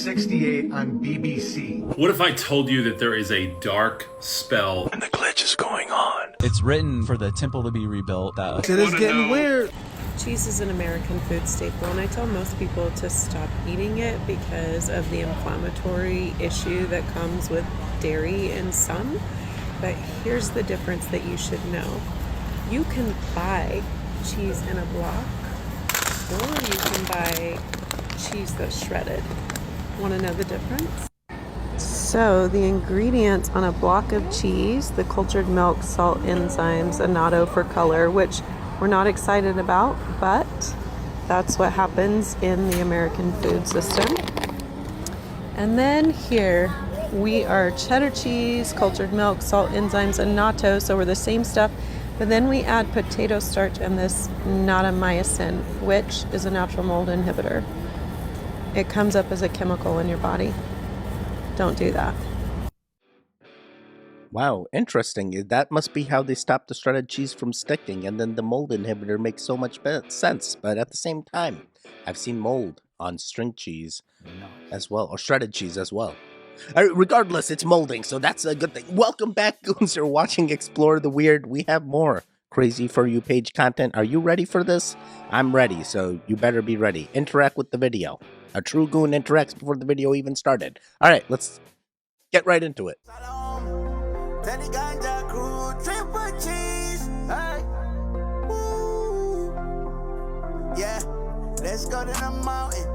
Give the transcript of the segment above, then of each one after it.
1968 on BBC. What if I told you that there is a dark spell and the glitch is going on? It's written for the temple to be rebuilt. It is getting weird. Cheese is an American food staple, and I tell most people to stop eating it because of the inflammatory issue that comes with dairy in some. But here's the difference that you should know. You can buy cheese in a block, or you can buy cheese that's shredded. Want to know the difference? So the ingredients on a block of cheese, the cultured milk, salt, enzymes, annatto for color, which we're not excited about, but that's what happens in the American food system. And then here we are cheddar cheese, cultured milk, salt, enzymes, and natto, so we're the same stuff, but then we add potato starch and this natamycin, which is a natural mold inhibitor. It comes up as a chemical in your body. Don't do that. Wow, interesting. That must be how they stop the shredded cheese from sticking, and then the mold inhibitor makes so much sense. But at the same time, I've seen mold on string cheese as well, or shredded cheese as well. Regardless, it's molding, so that's a good thing. Welcome back, goons. You're watching Explore the Weird. We have more crazy For You page content. Are you ready for this? I'm ready, so you better be ready. Interact with the video. A true goon interacts before the video even started. All right, let's get right into it. Yeah, let's go to the mountain.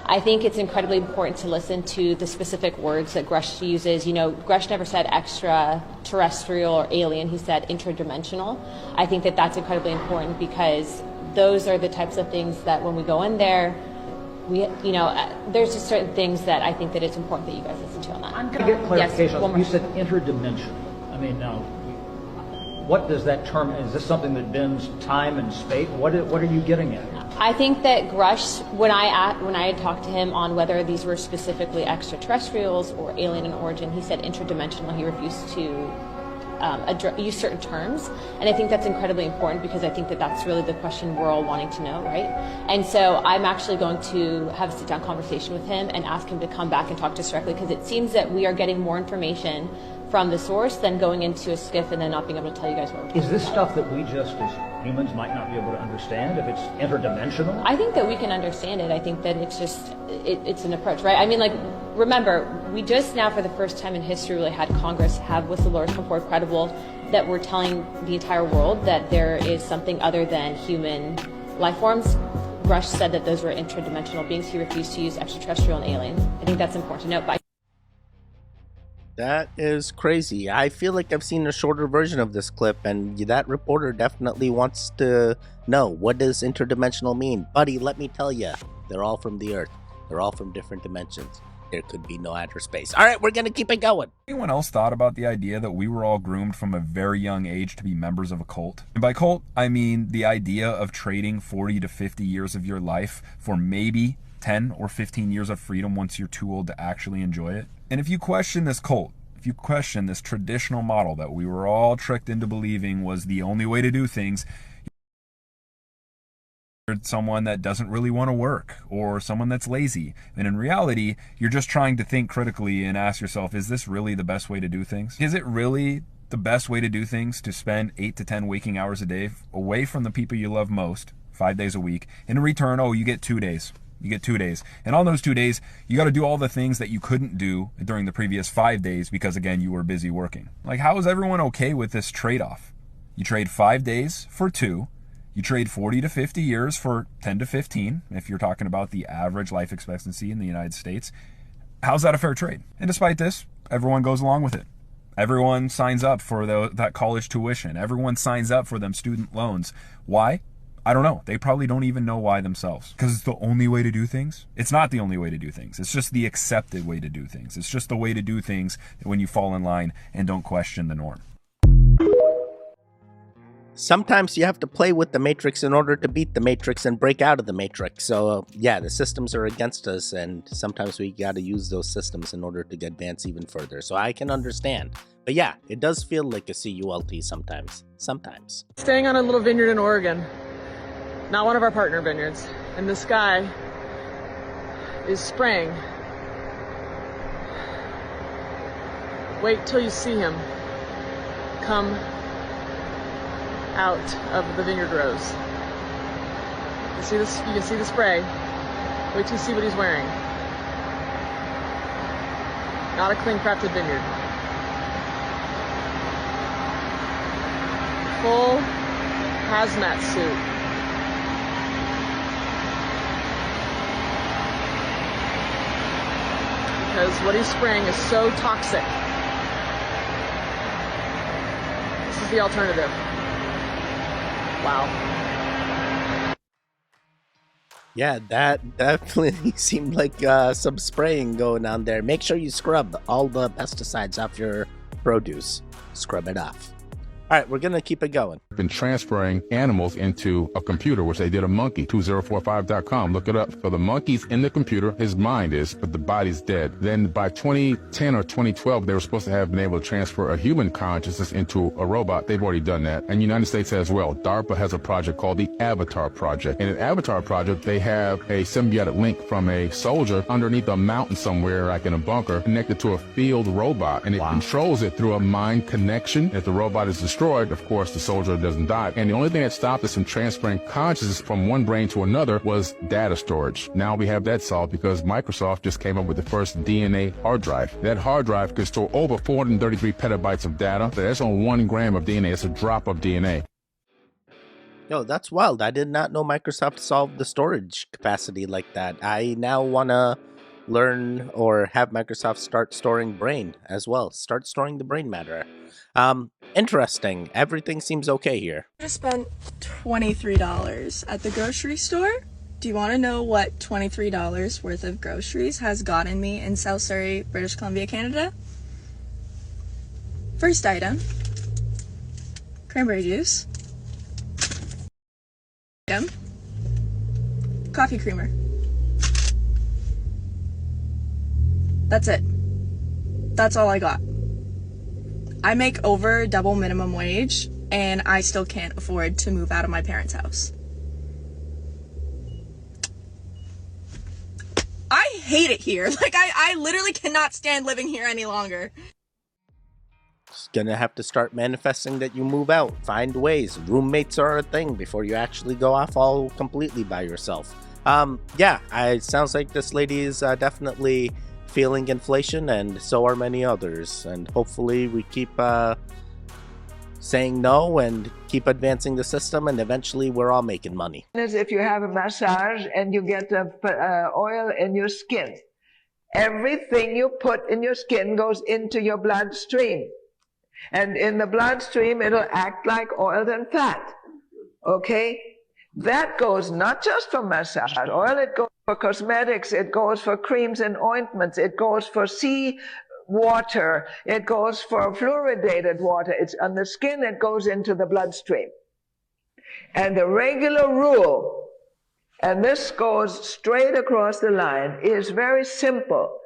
I think it's incredibly important to listen to the specific words that Grush uses. You know, Grush never said extraterrestrial or alien, he said interdimensional. I think that that's incredibly important because those are the types of things that when we go in there, there's just certain things that I think that it's important that you guys listen to on that. I'm going to get clarification. Yes, you said interdimensional. I mean, now, what does that term, is this something that bends time and space? What are you getting at? I think that Grush, when I had talked to him on whether these were specifically extraterrestrials or alien in origin, he said interdimensional. He refused to use certain terms, and I think that's incredibly important because I think that that's really the question we're all wanting to know, right? And so I'm actually going to have a sit-down conversation with him and ask him to come back and talk to us directly because it seems that we are getting more information from the source than going into a skiff and then not being able to tell you guys what we're talking Is this about. stuff that we just as humans might not be able to understand if it's interdimensional? I think that we can understand it. I think that it's just, it's an approach, right? I mean, like, remember, we just now for the first time in history really had Congress have whistleblowers come forward credible that we're telling the entire world that there is something other than human life forms. Grush said that those were interdimensional beings. He refused to use extraterrestrial and alien. I think that's important to note. But That is crazy. I feel like I've seen a shorter version of this clip, and that reporter definitely wants to know, what does interdimensional mean? Buddy, let me tell you, they're all from the Earth. They're all from different dimensions. There could be no outer space. All right, we're going to keep it going. Anyone else thought about the idea that we were all groomed from a very young age to be members of a cult? And by cult, I mean the idea of trading 40 to 50 years of your life for maybe 10 or 15 years of freedom once you're too old to actually enjoy it. And if you question this cult, if you question this traditional model that we were all tricked into believing was the only way to do things, you're someone that doesn't really want to work or someone that's lazy. And in reality, you're just trying to think critically and ask yourself, is this really the best way to do things? Is it really the best way to do things to spend 8 to 10 waking hours a day away from the people you love most, 5 days a week, and in return, you get 2 days. You get 2 days. And on those 2 days, you got to do all the things that you couldn't do during the previous 5 days because, again, you were busy working. Like, how is everyone okay with this trade-off? You trade 5 days for 2. You trade 40 to 50 years for 10 to 15, if you're talking about the average life expectancy in the United States. How's that a fair trade? And despite this, everyone goes along with it. Everyone signs up for that college tuition. Everyone signs up for them student loans. Why? I don't know. They probably don't even know why themselves. Because it's the only way to do things? It's not the only way to do things. It's just the accepted way to do things. It's just the way to do things when you fall in line and don't question the norm. Sometimes you have to play with the Matrix in order to beat the Matrix and break out of the Matrix. So, yeah, the systems are against us, and sometimes we got to use those systems in order to advance even further. So I can understand. But yeah, it does feel like a CULT sometimes. Sometimes. Staying on a little vineyard in Oregon. Not one of our partner vineyards. And this guy is spraying. Wait till you see him come out of the vineyard rows. You see this? You can see the spray. Wait till you see what he's wearing. Not a clean crafted vineyard. Full hazmat suit. Because what he's spraying is so toxic. This is the alternative. Wow. Yeah, that definitely seemed like some spraying going on there. Make sure you scrub all the pesticides off your produce. Scrub it off. All right, we're going to keep it going. Been transferring animals into a computer, which they did a monkey, 2045.com. Look it up. So the monkey's in the computer, his mind is, but the body's dead. Then by 2010 or 2012, they were supposed to have been able to transfer a human consciousness into a robot. They've already done that. And the United States as well. DARPA has a project called the Avatar Project. In an Avatar Project, they have a symbiotic link from a soldier underneath a mountain somewhere, like in a bunker, connected to a field robot. And it controls it through a mind connection. If the robot is destroyed, of course, the soldier doesn't die. And the only thing that stopped us from transferring consciousness from one brain to another was data storage. Now we have that solved because Microsoft just came up with the first DNA hard drive. That hard drive could store over 433 petabytes of data. So that's on 1 gram of DNA. It's a drop of DNA. Yo, that's wild. I did not know Microsoft solved the storage capacity like that. I now want to learn or have Microsoft start storing brain as well. Start storing the brain matter. Interesting. Everything seems okay here. I just spent $23 at the grocery store. Do you want to know what $23 worth of groceries has gotten me in South Surrey, British Columbia, Canada? First item, cranberry juice. Item, coffee creamer. That's it. That's all I got. I make over double minimum wage, and I still can't afford to move out of my parents' house. I hate it here. Like, I literally cannot stand living here any longer. Just gonna have to start manifesting that you move out. Find ways. Roommates are a thing before you actually go off all completely by yourself. Yeah, it sounds like this lady is definitely feeling inflation, and so are many others, and hopefully we keep saying no and keep advancing the system, and eventually we're all making money. If you have a massage and you get oil in your skin, everything you put in your skin goes into your bloodstream, and in the bloodstream it'll act like oil and fat. Okay, that goes not just for massage oil, it goes for cosmetics, it goes for creams and ointments, it goes for sea water, it goes for fluoridated water. It's on the skin, it goes into the bloodstream. And the regular rule, and this goes straight across the line, is very simple.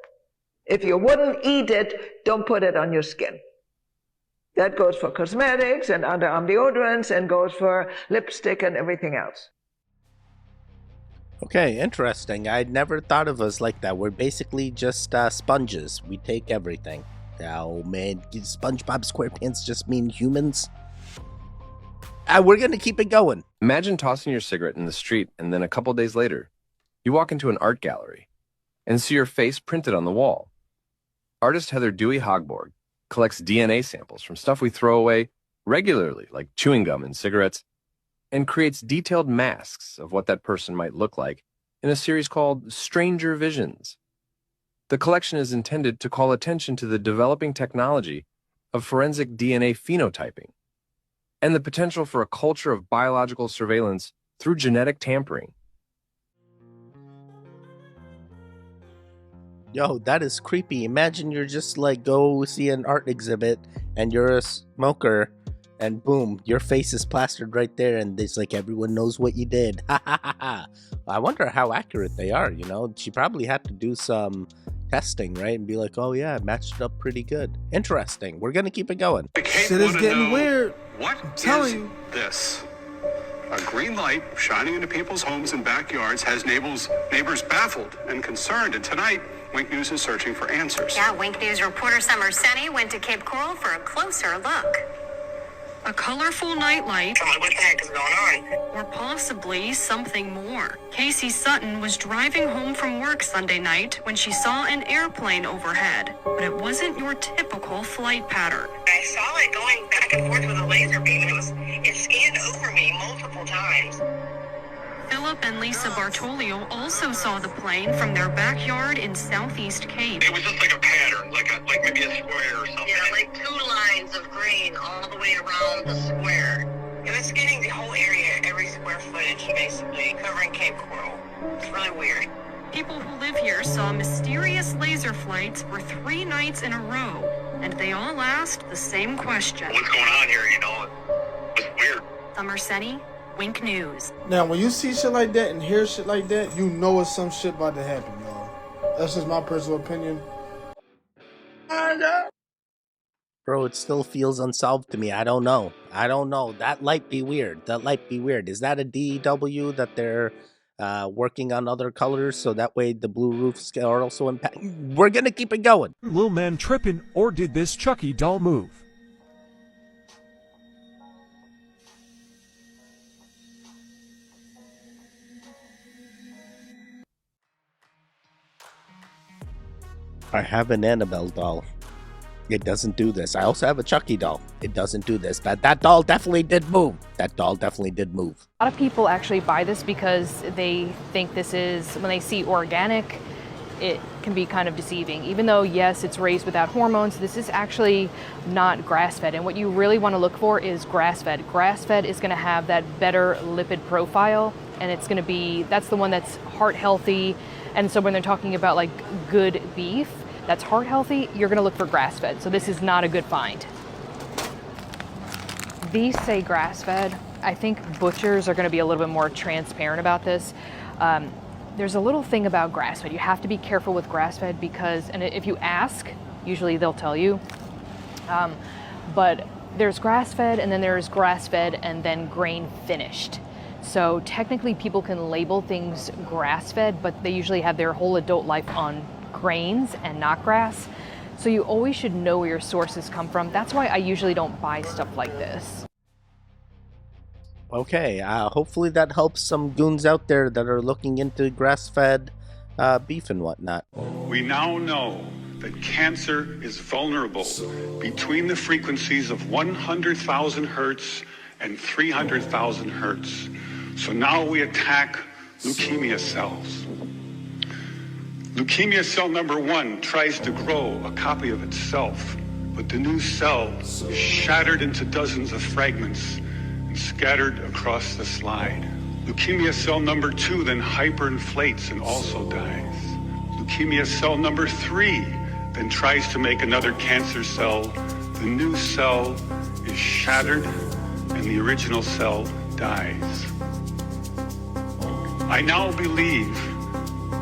If you wouldn't eat it, don't put it on your skin. That goes for cosmetics and underarm deodorants and goes for lipstick and everything else. Okay, interesting. I'd never thought of us like that. We're basically just sponges. We take everything. Oh man, did SpongeBob SquarePants just mean humans? We're gonna keep it going. Imagine tossing your cigarette in the street, and then a couple days later, you walk into an art gallery and see your face printed on the wall. Artist Heather Dewey Hogborg collects DNA samples from stuff we throw away regularly, like chewing gum and cigarettes, and creates detailed masks of what that person might look like in a series called Stranger Visions. The collection is intended to call attention to the developing technology of forensic DNA phenotyping and the potential for a culture of biological surveillance through genetic tampering. Yo, that is creepy. Imagine you're just like go see an art exhibit and you're a smoker, and boom, your face is plastered right there, and it's like everyone knows what you did. Ha ha ha ha. I wonder how accurate they are, you know? She probably had to do some testing, right? And be like, oh yeah, it matched up pretty good. Interesting. We're gonna keep it going. Shit is getting weird. What is this? A green light shining into people's homes and backyards has neighbors baffled and concerned. And tonight, Wink News is searching for answers. Yeah, Wink News reporter Summer Senni went to Cape Coral for a closer look. A colorful nightlight. What the heck is going on? Or possibly something more. Casey Sutton was driving home from work Sunday night when she saw an airplane overhead. But it wasn't your typical flight pattern. I saw it going back and forth with a laser beam, and it scanned over me multiple times. Philip and Lisa Bartolio also saw the plane from their backyard in Southeast Cape. It was just like a pattern, like maybe a square or something. Yeah, like 2 lines of green all the way around the square. It was scanning the whole area, every square footage, basically, covering Cape Coral. It's really weird. People who live here saw mysterious laser flights for 3 nights in a row, and they all asked the same question. What's going on here, you know? It's weird. Summer Senni, Wink News. Now, when you see shit like that and hear shit like that, you know it's some shit about to happen, y'all. That's just my personal opinion. Bro, it still feels unsolved to me. I don't know. That light be weird. Is that a DEW that they're working on other colors so that way the blue roofs are also impacted? We're gonna keep it going. Lil man tripping, or did this Chucky doll move? I have an Annabelle doll. It doesn't do this. I also have a Chucky doll. It doesn't do this. But that doll definitely did move. A lot of people actually buy this because they think this is, when they see organic, it can be kind of deceiving. Even though, yes, it's raised without hormones, this is actually not grass-fed. And what you really want to look for is grass-fed. Grass-fed is going to have that better lipid profile, and it's going to be, that's the one that's heart healthy. And so when they're talking about like good beef that's heart healthy, you're going to look for grass-fed. So this is not a good find. These say grass-fed. I think butchers are going to be a little bit more transparent about this. There's a little thing about grass-fed. You have to be careful with grass-fed because, and if you ask, usually they'll tell you. But there's grass-fed, and then there's grass-fed and then grain-finished. So technically people can label things grass-fed, but they usually have their whole adult life on grains and not grass. So you always should know where your sources come from. That's why I usually don't buy stuff like this. Okay, hopefully that helps some goons out there that are looking into grass-fed beef and whatnot. We now know that cancer is vulnerable between the frequencies of 100,000 hertz and 300,000 hertz. So now we attack leukemia cells. Leukemia cell number 1 tries to grow a copy of itself, but the new cell is shattered into dozens of fragments and scattered across the slide. Leukemia cell number 2 then hyperinflates and also dies. Leukemia cell number 3 then tries to make another cancer cell. The new cell is shattered and the original cell dies. I now believe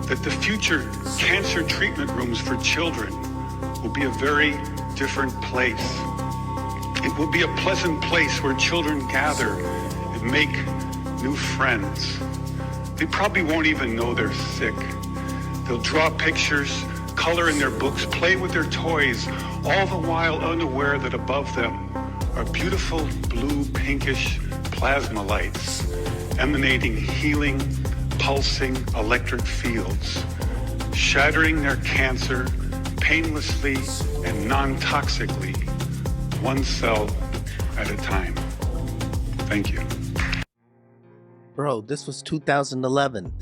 that the future cancer treatment rooms for children will be a very different place. It will be a pleasant place where children gather and make new friends. They probably won't even know they're sick. They'll draw pictures, color in their books, play with their toys, all the while unaware that above them are beautiful blue pinkish plasma lights emanating healing, pulsing electric fields, shattering their cancer painlessly and non-toxically, one cell at a time. Thank you. Bro, this was 2011.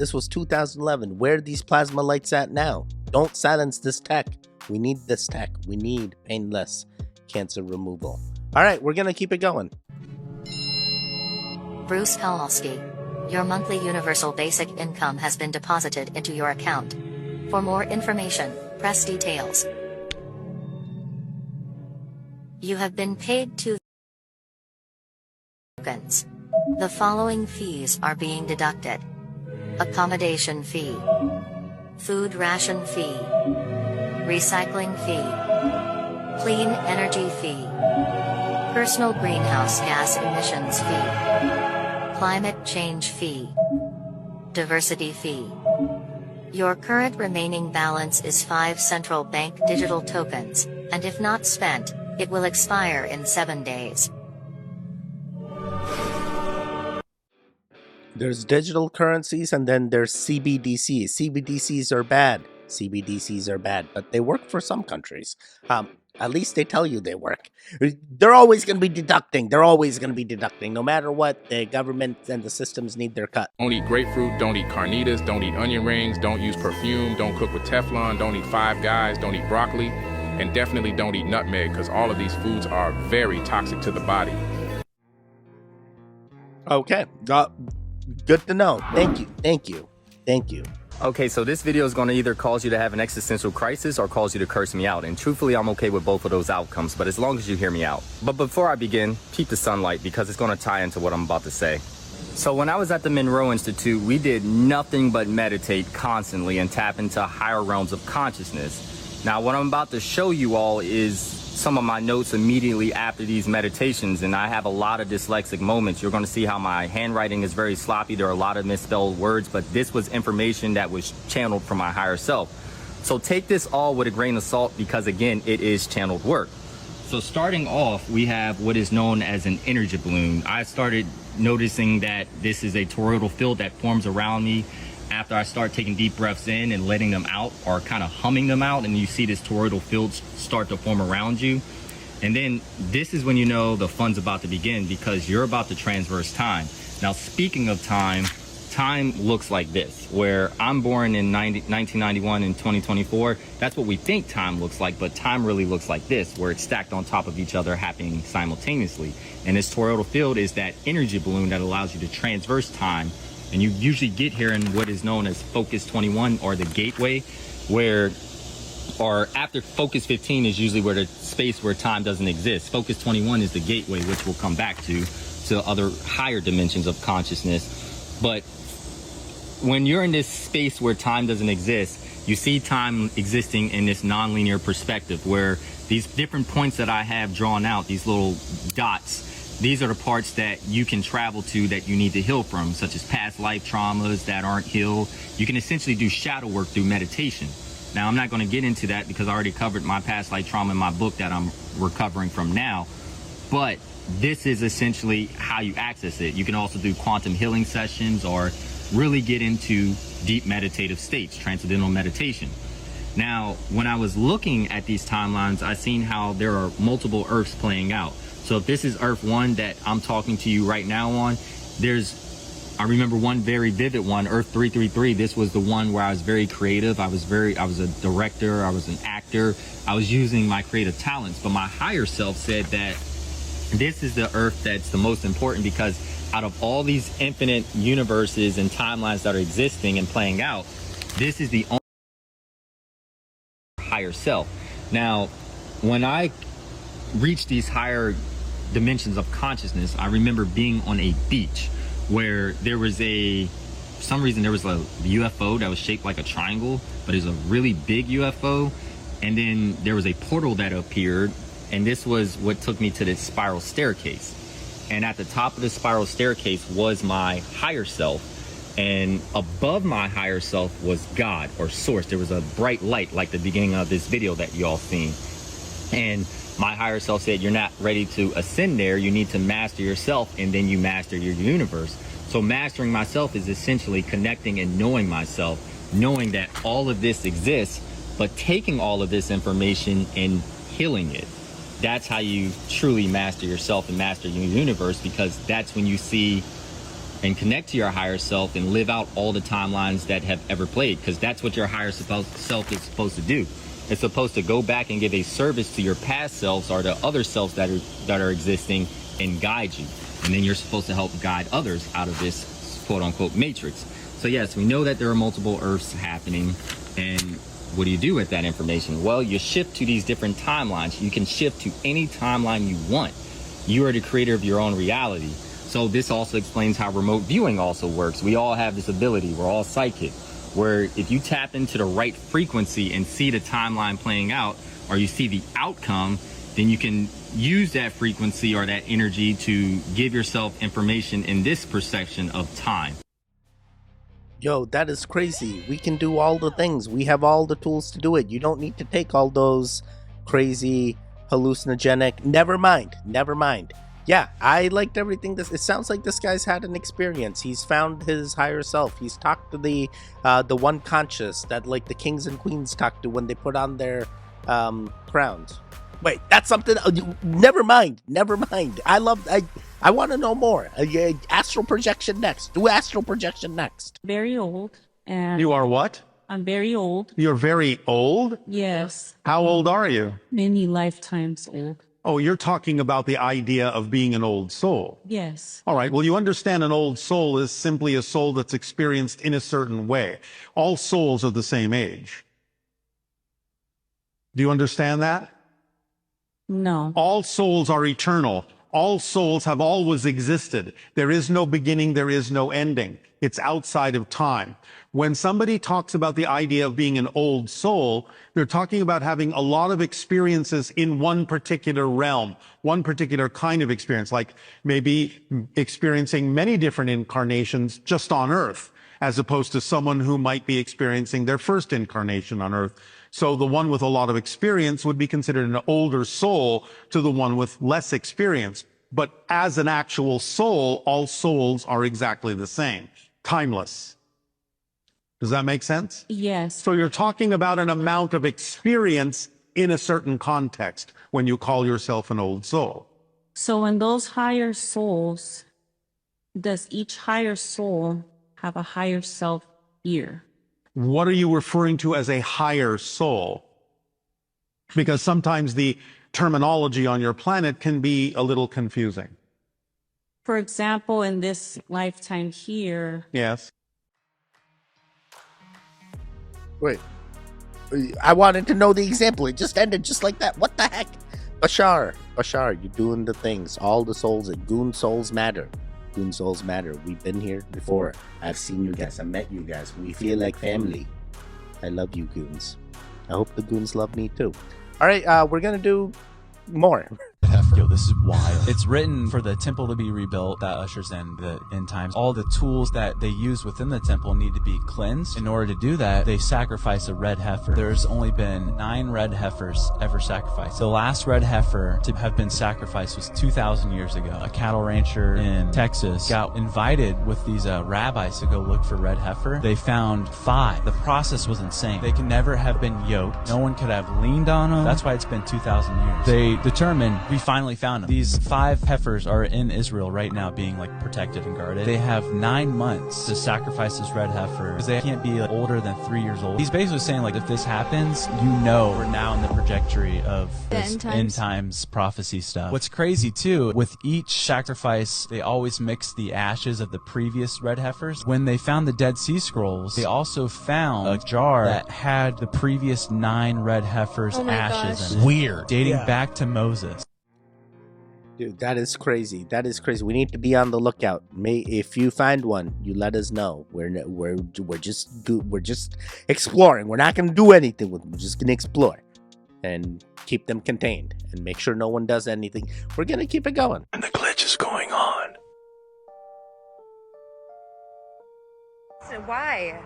Where are these plasma lights at now? Don't silence this tech. We need this tech. We need painless cancer removal. All right, we're gonna keep it going. Bruce Kowalski. Your monthly universal basic income has been deposited into your account. For more information, press details. You have been paid 2 tokens. The following fees are being deducted. Accommodation fee, food ration fee, recycling fee, clean energy fee, personal greenhouse gas emissions fee, Climate change fee. Diversity fee. Your current remaining balance is 5 central bank digital tokens, and if not spent, it will expire in 7 days. There's digital currencies and then there's CBDCs. CBDCs are bad. CBDCs are bad, but they work for some countries. At least they tell you they work. They're always going to be deducting. They're always going to be deducting. No matter what, the government and the systems need their cut. Don't eat grapefruit, don't eat carnitas, don't eat onion rings, don't use perfume, don't cook with Teflon, don't eat Five Guys, don't eat broccoli, and definitely don't eat nutmeg because all of these foods are very toxic to the body. Okay, good to know. Thank you, thank you, thank you. Okay, so this video is going to either cause you to have an existential crisis or cause you to curse me out. And truthfully, I'm okay with both of those outcomes, but as long as you hear me out. But before I begin, peep the sunlight because it's going to tie into what I'm about to say. So when I was at the Monroe Institute, we did nothing but meditate constantly and tap into higher realms of consciousness. Now, what I'm about to show you all is some of my notes immediately after these meditations, and I have a lot of dyslexic moments. You're going to see how my handwriting is very sloppy. There are a lot of misspelled words, but this was information that was channeled from my higher self. So take this all with a grain of salt because, again, it is channeled work. So starting off, we have what is known as an energy balloon. I started noticing that this is a toroidal field that forms around me after I start taking deep breaths in and letting them out, or kind of humming them out, and you see this toroidal field start to form around you. And then this is when you know the fun's about to begin because you're about to transverse time. Now, speaking of time, time looks like this, where I'm born in 1991 and 2024. That's what we think time looks like, but time really looks like this, where it's stacked on top of each other, happening simultaneously. And this toroidal field is that energy balloon that allows you to transverse time. And you usually get here in what is known as Focus 21 or the gateway, where, or after Focus 15 is usually where the space where time doesn't exist. Focus 21 is the gateway, which we'll come back to other higher dimensions of consciousness. But when you're in this space where time doesn't exist, you see time existing in this nonlinear perspective, where these different points that I have drawn out, these little dots, these are the parts that you can travel to that you need to heal from, such as past life traumas that aren't healed. You can essentially do shadow work through meditation. Now, I'm not going to get into that because I already covered my past life trauma in my book that I'm recovering from now. But this is essentially how you access it. You can also do quantum healing sessions or really get into deep meditative states, transcendental meditation. Now, when I was looking at these timelines, I seen how there are multiple Earths playing out. So if this is Earth 1 that I'm talking to you right now on, I remember one very vivid one, Earth 333. This was the one where I was very creative. I was a director. I was an actor. I was using my creative talents. But my higher self said that this is the Earth that's the most important because out of all these infinite universes and timelines that are existing and playing out, this is the only higher self. Now, when I reached these higher dimensions of consciousness, I remember being on a beach where there was for some reason there was a UFO that was shaped like a triangle, but it was a really big UFO. And then there was a portal that appeared, and this was what took me to this spiral staircase. And at the top of the spiral staircase was my higher self, and above my higher self was God or Source. There was a bright light like the beginning of this video that you all seen. And my higher self said, you're not ready to ascend there. You need to master yourself, and then you master your universe. So mastering myself is essentially connecting and knowing myself, knowing that all of this exists, but taking all of this information and healing it. That's how you truly master yourself and master your universe, because that's when you see and connect to your higher self and live out all the timelines that have ever played, because that's what your higher self is supposed to do. It's supposed to go back and give a service to your past selves or to other selves that are existing and guide you. And then you're supposed to help guide others out of this quote-unquote matrix. So yes, we know that there are multiple Earths happening. And what do you do with that information? Well, you shift to these different timelines. You can shift to any timeline you want. You are the creator of your own reality. So this also explains how remote viewing also works. We all have this ability. We're all psychic. Where if you tap into the right frequency and see the timeline playing out, or you see the outcome, then you can use that frequency or that energy to give yourself information in this perception of time. Yo, that is crazy. We can do all the things. We have all the tools to do it. You don't need to take all those crazy hallucinogenic. Never mind. Yeah, I liked everything. It sounds like this guy's had an experience. He's found his higher self. He's talked to the one conscious that like the kings and queens talk to when they put on their crowns. Wait, that's something. Never mind. I want to know more. Astral projection next. Do astral projection next. Very old. And You are what? I'm very old. You're very old? Yes. How old are you? Many lifetimes old. Oh, you're talking about the idea of being an old soul. Yes. All right, well, you understand an old soul is simply a soul that's experienced in a certain way. All souls are the same age. Do you understand that? No. All souls are eternal. All souls have always existed. There is no beginning, there is no ending. It's outside of time. When somebody talks about the idea of being an old soul, they're talking about having a lot of experiences in one particular realm, one particular kind of experience, like maybe experiencing many different incarnations just on Earth, as opposed to someone who might be experiencing their first incarnation on Earth. So the one with a lot of experience would be considered an older soul to the one with less experience. But as an actual soul, all souls are exactly the same, timeless. Does that make sense? Yes. So you're talking about an amount of experience in a certain context when you call yourself an old soul. So in those higher souls, does each higher soul have a higher self here? What are you referring to as a higher soul? Because sometimes the terminology on your planet can be a little confusing. For example, in this lifetime here. Yes. Wait. I wanted to know the example. It just ended just like that. What the heck? Bashar, you're doing the things. All the souls, goon souls matter. Goon souls matter. We've been here before. I've seen you guys. I met you guys. We feel like family. I love you, goons. I hope the goons love me too. All right, we're gonna do more. Yo, this is wild. It's written for the temple to be rebuilt that ushers in the end times. All the tools that they use within the temple need to be cleansed. In order to do that, they sacrifice a red heifer. There's only been 9 red heifers ever sacrificed. The last red heifer to have been sacrificed was 2,000 years ago. A cattle rancher in Texas got invited with these rabbis to go look for red heifer. They found 5. The process was insane. They can never have been yoked. No one could have leaned on them. That's why it's been 2,000 years. They determined we finally found them. These 5 heifers are in Israel right now being like protected and guarded. They have 9 months to sacrifice this red heifer because they can't be older than 3 years old. He's basically saying like if this happens, you know we're now in the trajectory of this end times prophecy stuff. What's crazy too, with each sacrifice, they always mix the ashes of the previous red heifers. When they found the Dead Sea Scrolls, they also found a jar that had the previous 9 red heifers' ashes in it. Weird. Dating back to Moses. Dude, that is crazy. We need to be on the lookout. If you find one, you let us know. We're just exploring. We're not gonna do anything with them. We're just gonna explore and keep them contained and make sure no one does anything. We're gonna keep it going. And the glitch is going on. Why?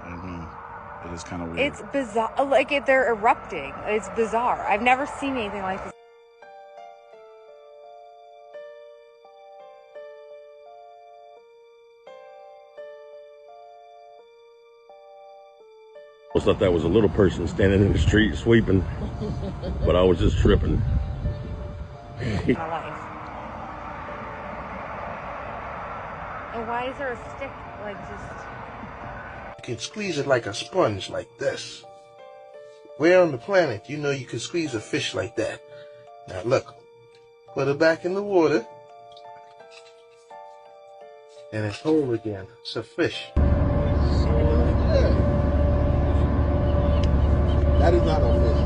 I don't know. It is kind of weird. It's bizarre. Like they're erupting. It's bizarre. I've never seen anything like this. I thought that was a little person standing in the street sweeping, but I was just tripping. My life. And why is there a stick like just? You can squeeze it like a sponge, like this. Where on the planet you know you can squeeze a fish like that? Now look, put it back in the water, and it's whole again. It's a fish. That is not a fish.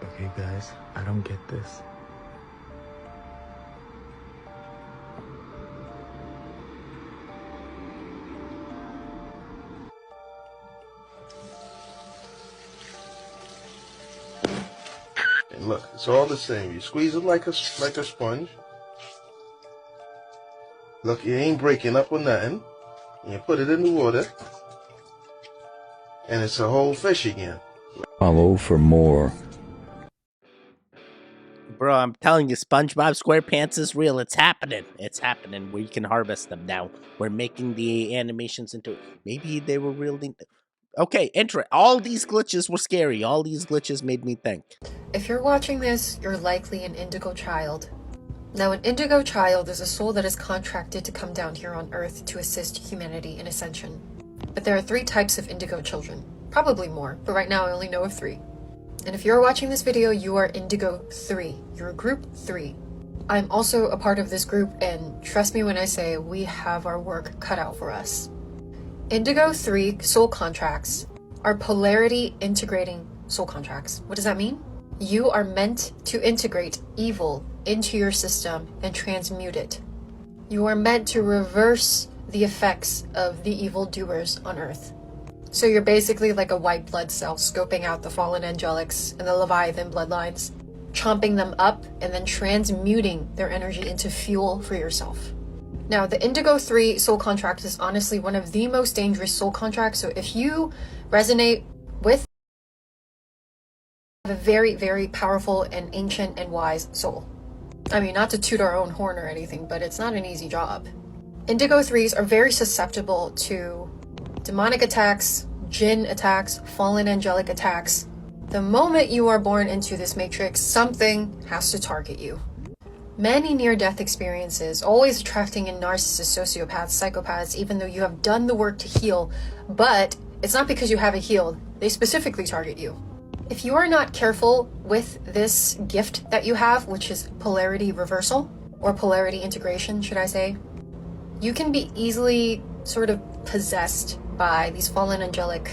Okay guys, I don't get this. Look, it's all the same. You squeeze it like a sponge. Look, it ain't breaking up or nothing. And you put it in the water, and it's a whole fish again. Follow for more. Bro, I'm telling you, SpongeBob SquarePants is real. It's happening. It's happening. We can harvest them now. We're making the animations into... Maybe they were really... Okay, all these glitches were scary. All these glitches made me think. If you're watching this, you're likely an Indigo child. Now, an Indigo child is a soul that is contracted to come down here on Earth to assist humanity in ascension. But there are 3 types of Indigo children. Probably more, but right now I only know of 3. And if you're watching this video, you are Indigo 3. You're group 3. I'm also a part of this group, and trust me when I say we have our work cut out for us. Indigo 3 soul contracts are polarity integrating soul contracts. What does that mean? You are meant to integrate evil into your system and transmute it. You are meant to reverse the effects of the evildoers on Earth. So you're basically like a white blood cell scoping out the fallen angelics and the Leviathan bloodlines, chomping them up and then transmuting their energy into fuel for yourself. Now, the Indigo 3 soul contract is honestly one of the most dangerous soul contracts, so if you resonate with a very, very powerful and ancient and wise soul. I mean, not to toot our own horn or anything, but it's not an easy job. Indigo 3s are very susceptible to demonic attacks, jinn attacks, fallen angelic attacks. The moment you are born into this matrix, something has to target you. Many near-death experiences, always attracting in narcissists, sociopaths, psychopaths, even though you have done the work to heal, but it's not because you haven't healed. They specifically target you. If you are not careful with this gift that you have, which is polarity reversal, or polarity integration, should I say, you can be easily sort of possessed by these fallen angelic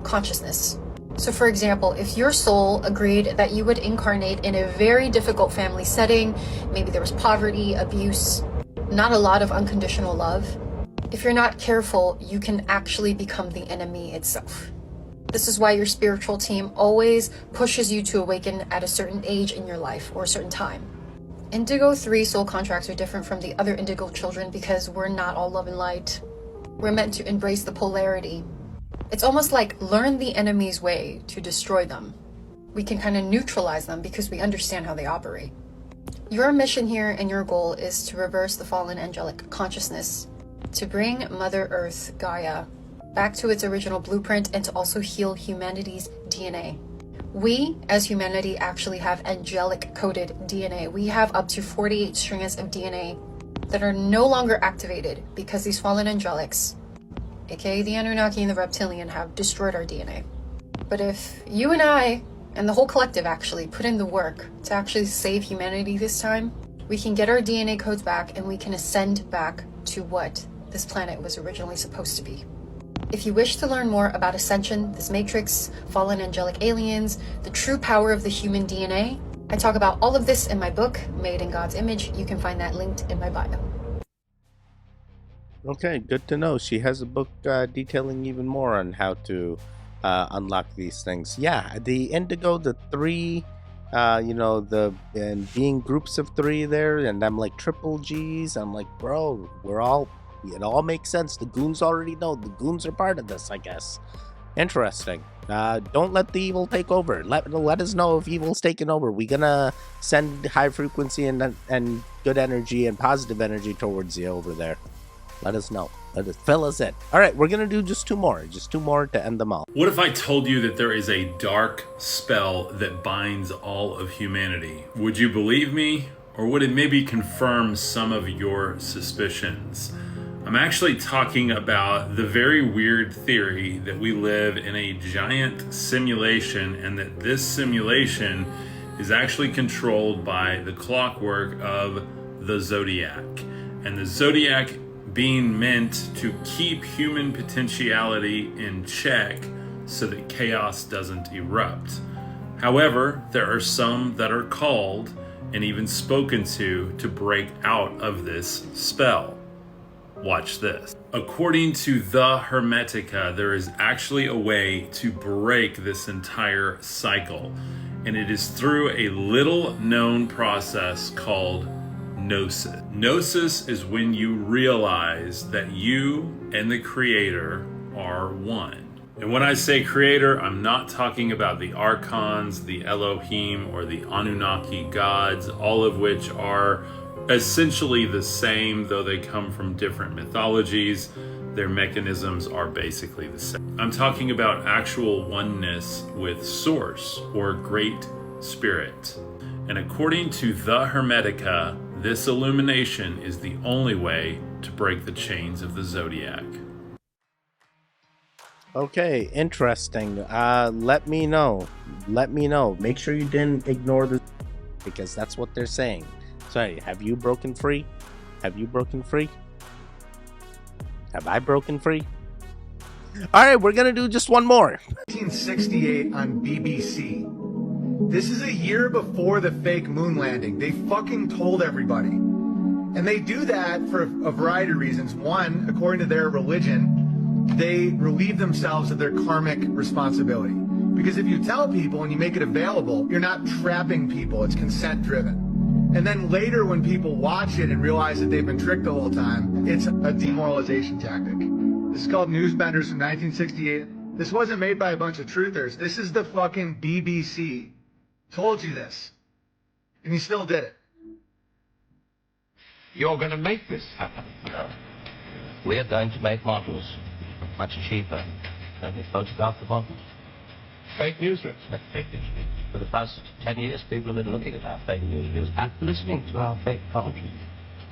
consciousness. So for example, if your soul agreed that you would incarnate in a very difficult family setting, maybe there was poverty, abuse, not a lot of unconditional love, if you're not careful, you can actually become the enemy itself. This is why your spiritual team always pushes you to awaken at a certain age in your life or a certain time. Indigo 3 soul contracts are different from the other Indigo children because we're not all love and light. We're meant to embrace the polarity. It's almost like learn the enemy's way to destroy them. We can kind of neutralize them because we understand how they operate. Your mission here and your goal is to reverse the fallen angelic consciousness, to bring Mother Earth, Gaia, back to its original blueprint and to also heal humanity's DNA. We, as humanity, actually have angelic-coded DNA. We have up to 48 strands of DNA that are no longer activated because these fallen angelics, aka the Anunnaki and the Reptilian, have destroyed our DNA. But if you and I, and the whole collective actually, put in the work to actually save humanity this time, we can get our DNA codes back and we can ascend back to what this planet was originally supposed to be. If you wish to learn more about Ascension, this Matrix, fallen angelic aliens, the true power of the human DNA, I talk about all of this in my book, Made in God's Image. You can find that linked in my bio. Okay, good to know. She has a book detailing even more on how to unlock these things. Yeah, the Indigo, the 3, and being groups of 3 there, and I'm like triple G's. I'm like, bro, it all makes sense. The goons already know. The goons are part of this, I guess. Interesting. Don't let the evil take over. Let us know if evil's taking over. We're gonna send high frequency and good energy and positive energy towards you over there. Let us know. Fill us in. All right, we're gonna do just 2 more. Just 2 more to end them all. What if I told you that there is a dark spell that binds all of humanity? Would you believe me? Or would it maybe confirm some of your suspicions? I'm actually talking about the very weird theory that we live in a giant simulation and that this simulation is actually controlled by the clockwork of the Zodiac. And the Zodiac being meant to keep human potentiality in check so that chaos doesn't erupt. However, there are some that are called and even spoken to break out of this spell. Watch this. According to the Hermetica, there is actually a way to break this entire cycle. and it is through a little known process called gnosis. Gnosis is when you realize that you and the Creator are one. And when I say Creator, I'm not talking about the Archons, the Elohim, or the Anunnaki gods, all of which are essentially the same, though they come from different mythologies. Their mechanisms are basically the same. I'm talking about actual oneness with Source, or Great Spirit. And according to the Hermetica, this illumination is the only way to break the chains of the zodiac. Okay, interesting. Let me know. Let me know. Make sure you didn't ignore the... because that's what they're saying. Sorry, have you broken free? Have you broken free? Have I broken free? Alright, we're gonna do just one more. 1968 on BBC. This is a year before the fake moon landing. They fucking told everybody. And they do that for a variety of reasons. One, according to their religion, they relieve themselves of their karmic responsibility. Because if you tell people and you make it available, you're not trapping people. It's consent driven. And then later when people watch it and realize that they've been tricked the whole time, it's a demoralization tactic. This is called Newsbenders from 1968. This wasn't made by a bunch of truthers. This is the fucking BBC. Told you this. And he still did it. You're going to make this happen. No. We're going to make models much cheaper than we photograph the models. Fake news strips. Fake news strips. For the past 10 years, people have been looking at our fake news strips and listening to our fake commentary.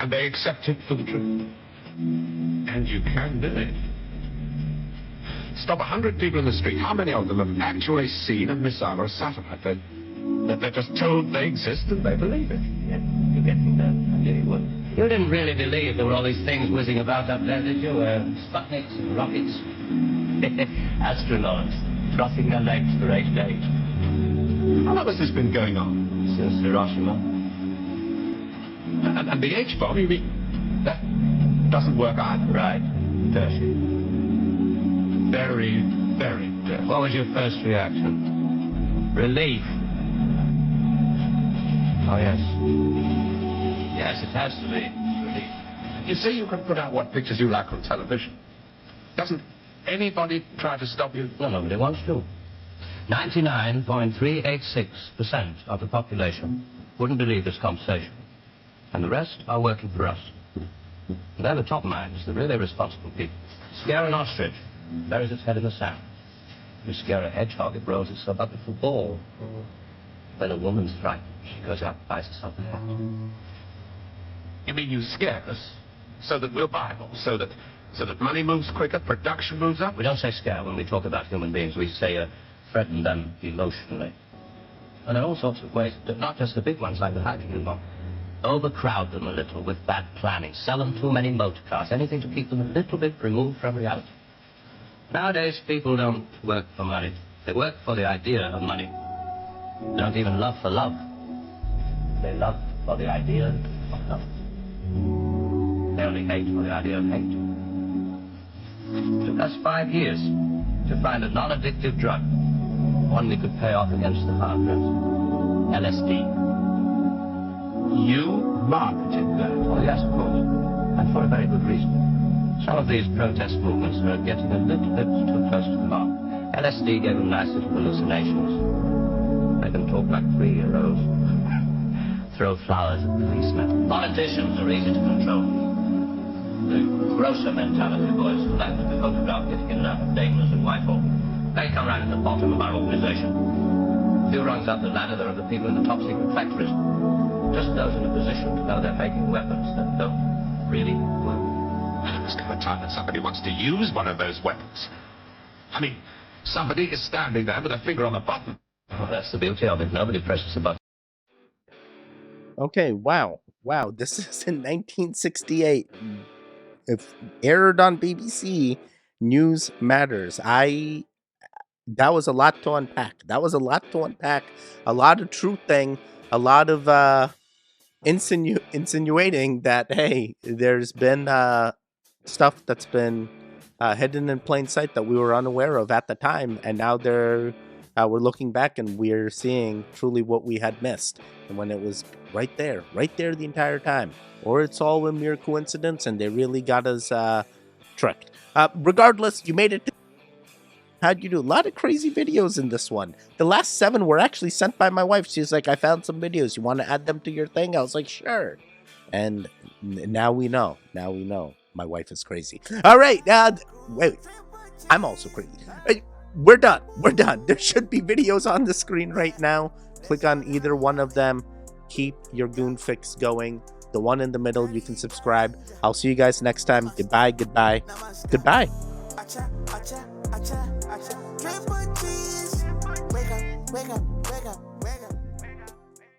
And they accept it for the truth. And you can do it. Stop 100 people in the street. How many of them have actually seen a missile or a satellite? They're just told they exist and they believe it. Yeah, you're getting that. I knew you would. You didn't really believe there were all these things whizzing about up there, did you? Sputniks and rockets. Astronauts crossing their legs for 8 days. How long has this been going on? Since Hiroshima. And the H-bomb, you mean? That doesn't work either. Right. Dirty. Very, very dirty. What was your first reaction? Relief. Oh, yes. Yes, it has to be. Relief. You say you can put out what pictures you like on television. Doesn't anybody try to stop you? No, nobody wants to. 99.386% of the population wouldn't believe this conversation. And the rest are working for us. They're the top minds, the really responsible people. Scare an ostrich, buries its head in the sand. You scare a hedgehog, it rolls itself up into a ball. When a woman's frightened, she goes out and buys herself a hat. You mean you scare us so that we'll buy more, so that money moves quicker, production moves up? We don't say scare when we talk about human beings. We say threaten them emotionally. And there are all sorts of ways, not just the big ones like the hydrogen bomb. Overcrowd them a little with bad planning. Sell them too many motor cars. Anything to keep them a little bit removed from reality. Nowadays, people don't work for money. They work for the idea of money. They don't even love for love. They love for the idea of love. They only hate for the idea of hate. It took us 5 years to find a non-addictive drug. One we could pay off against the hard drugs. LSD. You marketed that? Oh, yes, of course. And for a very good reason. Some of these protest movements are getting a little bit too close to the mark. LSD gave them nice little hallucinations. They can talk like 3-year-olds. Throw flowers at policemen. Politicians are easy to control. The grosser mentality boys who like to be photographed getting in and out of Daimlers and Whitehall. They come right at the bottom of our organization. A few rungs up the ladder, there are the people in the top secret factories. Just those in a position to know they're making weapons that don't really work. There's never a time that somebody wants to use one of those weapons. I mean, somebody is standing there with a finger on the button. Well, that's the beauty of it. Nobody presses the button. Okay, wow. This is in 1968. If aired on BBC, News Matters. That was a lot to unpack. A lot of truthing, a lot of insinuating that, hey, there's been stuff that's been hidden in plain sight that we were unaware of at the time, and now they're we're looking back and we're seeing truly what we had missed. And when it was right there the entire time. Or it's all a mere coincidence and they really got us tricked. Regardless, you made it. How'd you do? A lot of crazy videos in this one. The last 7 were actually sent by my wife. She's like, I found some videos. You want to add them to your thing? I was like, sure. And now we know. Now we know. My wife is crazy. All right. Wait. I'm also crazy. We're done. We're done. There should be videos on the screen right now. Click on either one of them. Keep your goon fix going. The one in the middle, you can subscribe. I'll see you guys next time. Goodbye, goodbye, goodbye. Wake up.